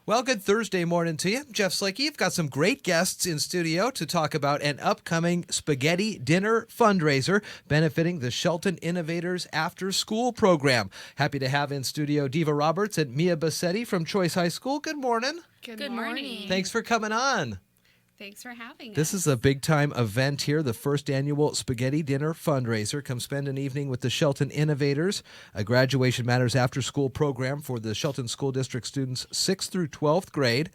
Well, good Thursday morning to you. Jeff Slakey. You've got some great guests in studio to talk about an upcoming Spaghetti Dinner Fundraiser benefiting the Shelton Innovators after-school program. Happy to have in studio Diva Robets and Mia Bosetti from Choice High School. Good morning. Good morning. Thanks for coming on. Thanks for having us. This is a big-time event here, the first annual Spaghetti Dinner Fundraiser. Come spend an evening with the Shelton Innovators, a Graduation Matters after-school program for the Shelton School District students 6th through 12th grade,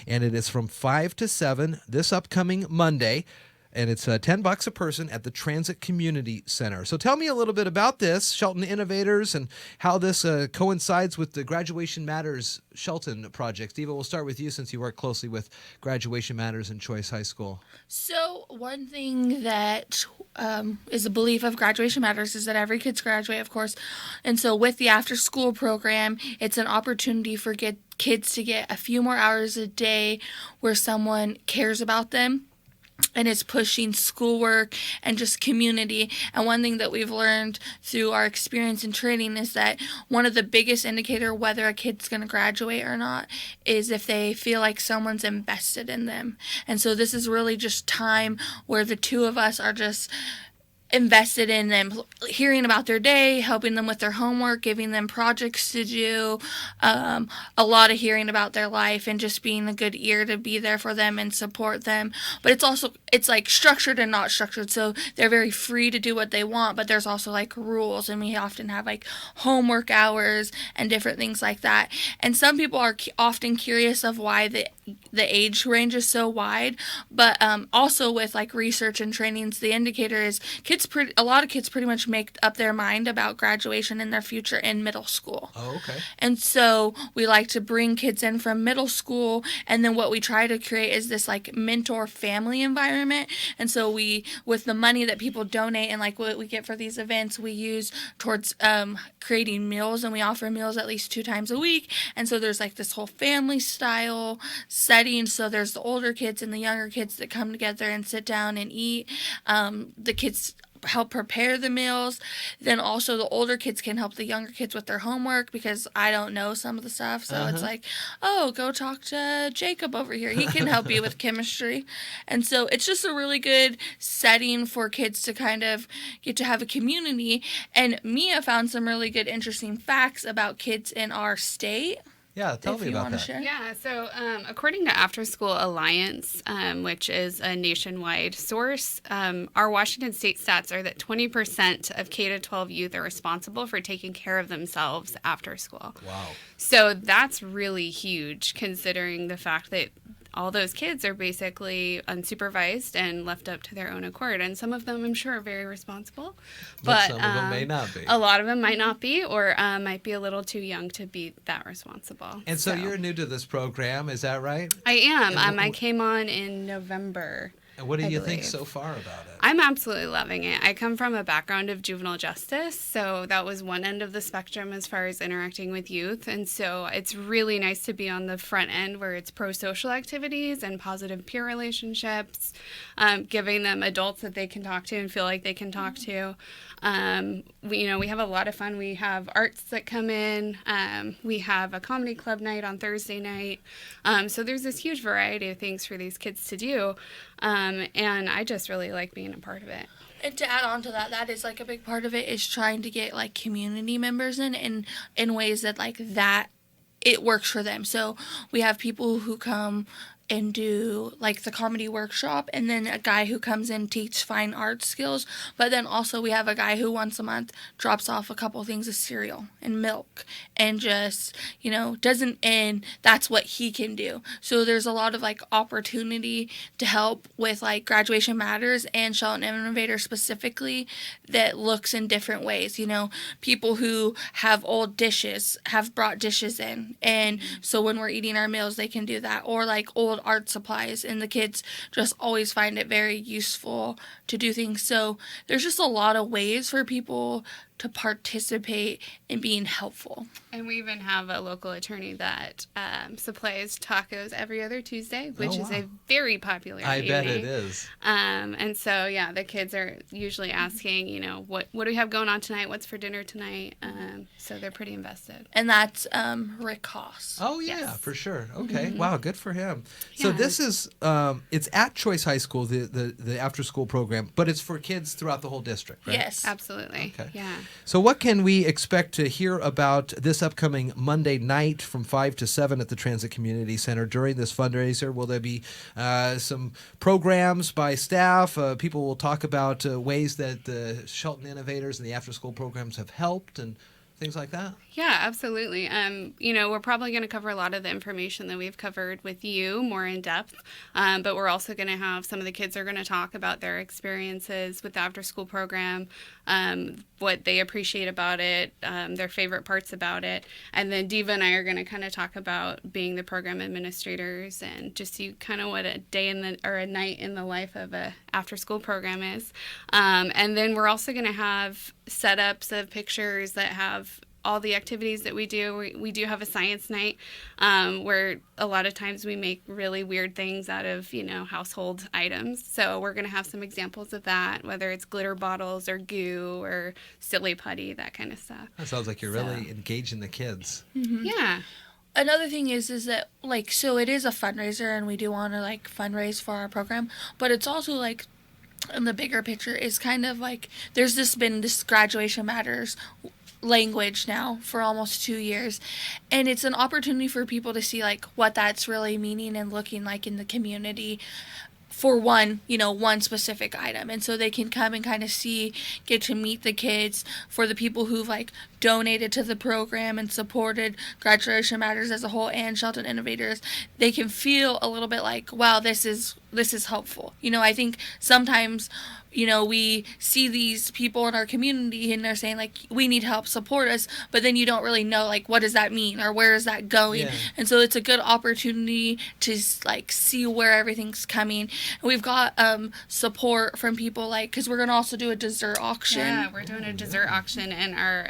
and it is from 5 to 7 this upcoming Monday. And it's $10 a person at the Transit Community Center. So tell me a little bit about this, Shelton Innovators, and how this coincides with the Graduation Matters Shelton projects. Diva, we'll start with you since you work closely with Graduation Matters and Choice High School. So one thing that is a belief of Graduation Matters is that every kid's graduate, of course. And so with the after-school program, it's an opportunity for kids to get a few more hours a day where someone cares about them and is pushing schoolwork and just community. And one thing that we've learned through our experience in training is that one of the biggest indicator whether a kid's going to graduate or not is if they feel like someone's invested in them. And so this is really just time where the two of us are just invested in them, hearing about their day, helping them with their homework, giving them projects to do, a lot of hearing about their life and just being a good ear to be there for them and support them. But it's like structured and not structured, so they're very free to do what they want, but there's also like rules, and we often have like homework hours and different things like that. And some people are often curious of why the age range is so wide, but also with like research and trainings, the indicator is a lot of kids pretty much make up their mind about graduation and their future in middle school. Oh, okay. And so we like to bring kids in from middle school, and then what we try to create is this like mentor family environment. And so with the money that people donate and like what we get for these events, we use towards creating meals, and we offer meals at least 2 times a week. And so there's like this whole family style setting. So there's the older kids and the younger kids that come together and sit down and eat. The kids help prepare the meals. Then also the older kids can help the younger kids with their homework because I don't know some of the stuff. So it's like, oh, go talk to Jacob over here. He can help you with chemistry. And so it's just a really good setting for kids to kind of get to have a community. And Mia found some really good, interesting facts about kids in our state. Yeah, tell me about that. Share. Yeah, so according to After School Alliance, which is a nationwide source, our Washington state stats are that 20% of K-12 youth are responsible for taking care of themselves after school. Wow. So that's really huge considering the fact that all those kids are basically unsupervised and left up to their own accord. And some of them, I'm sure, are very responsible. But some of them may not be. A lot of them might not be, or might be a little too young to be that responsible. And so you're new to this program, is that right? I am. I came on in November. And what do you think so far about it? I'm absolutely loving it. I come from a background of juvenile justice, so that was one end of the spectrum as far as interacting with youth. And so it's really nice to be on the front end where it's pro-social activities and positive peer relationships, giving them adults that they can talk to and feel like they can talk to. We have a lot of fun. We have arts that come in. We have a comedy club night on Thursday night. So there's this huge variety of things for these kids to do. And I just really like being a part of it. And to add on to that, that is like a big part of it is trying to get like community members in ways that like that it works for them. So we have people who come and do like the comedy workshop, and then a guy who comes in teach fine art skills, but then also we have a guy who once a month drops off a couple things of cereal and milk and just doesn't, and that's what he can do. So there's a lot of like opportunity to help with like Graduation Matters and Shelton Innovators specifically that looks in different ways. People who have old dishes have brought dishes in, and so when we're eating our meals they can do that, or like old art supplies, and the kids just always find it very useful to do things. So there's just a lot of ways for people to participate in being helpful. And we even have a local attorney that supplies tacos every other Tuesday, which is a very popular I evening. bet it is. And so, yeah, the kids are usually asking, you know, what do we have going on tonight? What's for dinner tonight? So they're pretty invested. And that's Rick Haas. Oh, yeah, Yes. for sure. Okay. Wow, good for him. So Yeah. this is, it's at Choice High School, the after-school program, but it's for kids throughout the whole district, right? Yes. Absolutely. Okay. Yeah. So what can we expect to hear about this upcoming Monday night from 5 to 7 at the Transit Community Center during this fundraiser? Will there be some programs by staff? People will talk about ways that the Shelton Innovators and the after-school programs have helped and things like that? Yeah, absolutely. You know, we're probably going to cover a lot of the information that we've covered with you more in depth, but we're also going to have some of the kids are going to talk about their experiences with the after-school program, what they appreciate about it, their favorite parts about it, and then Diva and I are going to kind of talk about being the program administrators and just see kind of what a day or a night in the life of a after-school program is, and then we're also going to have setups of pictures that have all the activities that we do. We do have a science night where a lot of times we make really weird things out of, you know, household items. So we're going to have some examples of that, whether it's glitter bottles or goo or silly putty, that kind of stuff. That sounds like you're really engaging the kids. Mm-hmm. Yeah. Another thing is that, like, so it is a fundraiser and we do want to, like, fundraise for our program, but it's also, like, in the bigger picture is kind of like there's been this graduation matters language now for almost 2 years, and it's an opportunity for people to see like what that's really meaning and looking like in the community for one specific item. And so they can come and kind of get to meet the kids. For the people who've like donated to the program and supported Graduation Matters as a whole and Shelton Innovators, they can feel a little bit like, wow, this is helpful. You know, I think sometimes, you know, we see these people in our community and they're saying like, we need help, support us, but then you don't really know like, what does that mean or where is that going? Yeah. And so it's a good opportunity to like see where everything's coming. And we've got support from people like, because we're going to also do a dessert auction. Yeah, we're doing a dessert auction, and our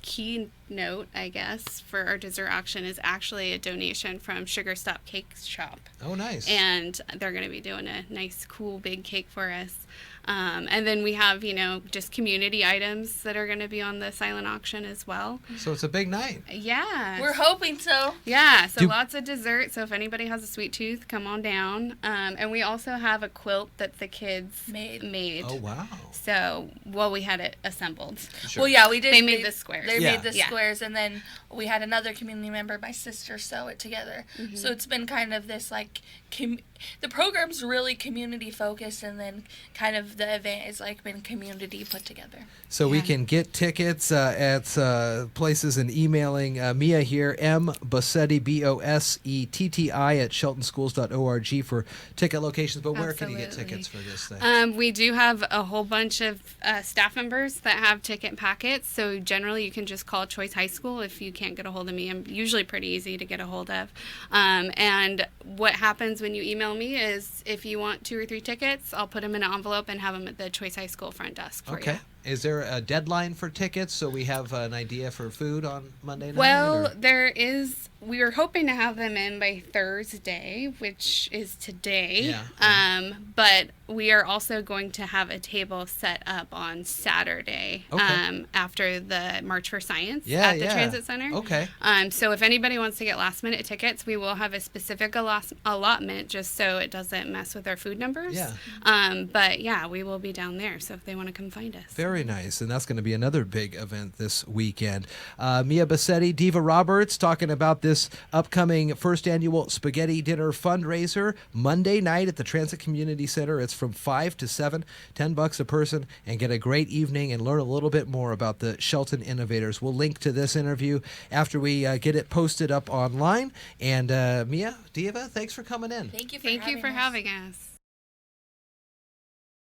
keynote, I guess, for our dessert auction is actually a donation from Sugar Stop Cake Shop. Oh, nice. And they're going to be doing a nice, cool, big cake for us. And then we have, you know, just community items that are going to be on the silent auction as well. So it's a big night. Yeah. We're hoping so. Yeah, so lots of dessert. So if anybody has a sweet tooth, come on down. And we also have a quilt that the kids made. Oh, wow. So, well, we had it assembled. Sure. Well, yeah, we did. They made the squares. They Yeah. made the squares, and then we had another community member, my sister, sew it together. Mm-hmm. So it's been kind of this like, the program's really community focused, and then kind of the event has like been community put together. So we Yeah. can get tickets at places and emailing Mia here, Bosetti, Bosetti at sheltonschools.org for ticket locations. But where can you get Absolutely. tickets for this thing? We do have a whole bunch of staff members that have ticket packets. So generally, you can just call Choice High School if you can't get a hold of me. I'm usually pretty easy to get a hold of. And what happens when you email me is if you want 2 or 3 tickets, I'll put them in an envelope and have them at the Choice High School front desk for you. Okay. Is there a deadline for tickets so we have an idea for food on Monday night? Well, or- there is. We were hoping to have them in by Thursday, which is today. Yeah. But we are also going to have a table set up on Saturday Okay. after the March for Science Yeah, at the yeah. Transit Center. Okay. So if anybody wants to get last minute tickets, we will have a specific allotment just so it doesn't mess with our food numbers. Yeah. But yeah, we will be down there. So if they want to come find us. Very nice. And that's going to be another big event this weekend. Mia Bosetti, Diva Roberts talking about this upcoming first annual Spaghetti Dinner Fundraiser Monday night at the Transit Community Center. It's from 5 to 7, $10 a person, and get a great evening and learn a little bit more about the Shelton Innovators. We'll link to this interview after we get it posted up online. And Mia, Diva, thanks for coming in. Thank you for Thank you having for us. having us.